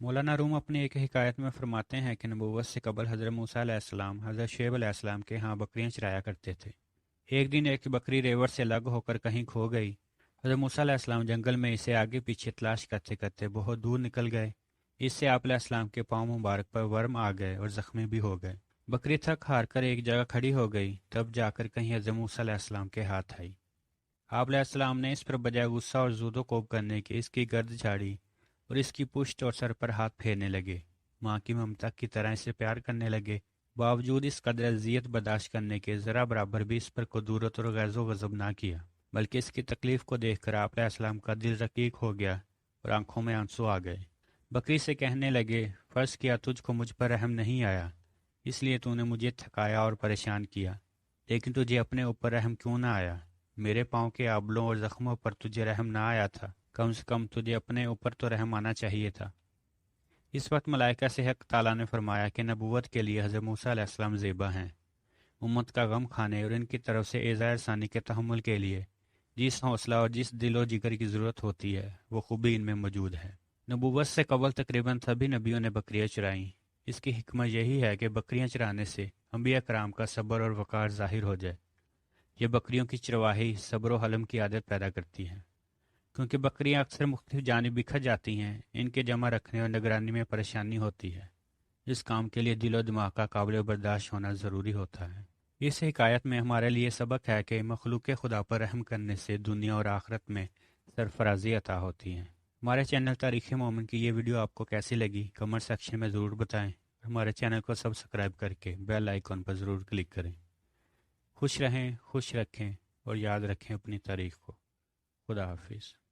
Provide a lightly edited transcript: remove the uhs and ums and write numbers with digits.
مولانا روم اپنی ایک حکایت میں فرماتے ہیں کہ نبوت سے قبل حضرت موسیٰ علیہ السلام حضرت شعیب علیہ السلام کے ہاں بکریاں چرایا کرتے تھے۔ ایک دن ایک بکری ریوڑ سے الگ ہو کر کہیں کھو گئی۔ حضرت موسیٰ علیہ السلام جنگل میں اسے آگے پیچھے تلاش کرتے کرتے بہت دور نکل گئے۔ اس سے آپ علیہ السلام کے پاؤں مبارک پر ورم آ گئے اور زخمی بھی ہو گئے۔ بکری تھک ہار کر ایک جگہ کھڑی ہو گئی، تب جا کر کہیں حضرت موسیٰ علیہ السلام کے ہاتھ آئی۔ آپ علیہ السلام نے اس پر بجائے غصہ اور زود و کوب کرنے کے اس کی گرد جھاڑی اور اس کی پشت اور سر پر ہاتھ پھیرنے لگے، ماں کی ممتا کی طرح اسے پیار کرنے لگے۔ باوجود اس قدر اذیت برداشت کرنے کے ذرا برابر بھی اس پر کدورت اور غیظ و غضب نہ کیا، بلکہ اس کی تکلیف کو دیکھ کر آپ علیہ السلام کا دل رقیق ہو گیا اور آنکھوں میں آنسو آ گئے۔ بکری سے کہنے لگے، فرض کیا تجھ کو مجھ پر رحم نہیں آیا، اس لیے تو نے مجھے تھکایا اور پریشان کیا، لیکن تجھے اپنے اوپر رحم کیوں نہ آیا؟ میرے پاؤں کے آبلوں اور زخموں پر تجھے رحم نہ آیا تھا، کم سے کم تجھے اپنے اوپر تو رحم آنا چاہیے تھا۔ اس وقت ملائکہ سے حق تعالیٰ نے فرمایا کہ نبوت کے لیے حضرت موسیٰ علیہ السلام زیبا ہیں۔ امت کا غم کھانے اور ان کی طرف سے ایذائے رسانی کے تحمل کے لیے جس حوصلہ اور جس دل و جگر کی ضرورت ہوتی ہے وہ خوبی ان میں موجود ہے۔ نبوت سے قبل تقریباً سبھی نبیوں نے بکریاں چرائیں۔ اس کی حکمت یہی ہے کہ بکریاں چرانے سے انبیاء کرام کا صبر اور وقار ظاہر ہو جائے۔ یہ بکریوں کی چرواہی صبر و حلم کی عادت پیدا کرتی ہے، کیونکہ بکریاں اکثر مختلف جانب بکھر جاتی ہیں، ان کے جمع رکھنے اور نگرانی میں پریشانی ہوتی ہے۔ اس کام کے لیے دل و دماغ کا قابل برداشت ہونا ضروری ہوتا ہے۔ اس حکایت میں ہمارے لیے سبق ہے کہ مخلوق خدا پر رحم کرنے سے دنیا اور آخرت میں سرفرازی عطا ہوتی ہے۔ ہمارے چینل تاریخ مومن کی یہ ویڈیو آپ کو کیسی لگی کمنٹ سیکشن میں ضرور بتائیں۔ ہمارے چینل کو سبسکرائب کر کے بیل آئیکن پر ضرور کلک کریں۔ خوش رہیں، خوش رکھیں اور یاد رکھیں اپنی تاریخ کو۔ خدا حافظ۔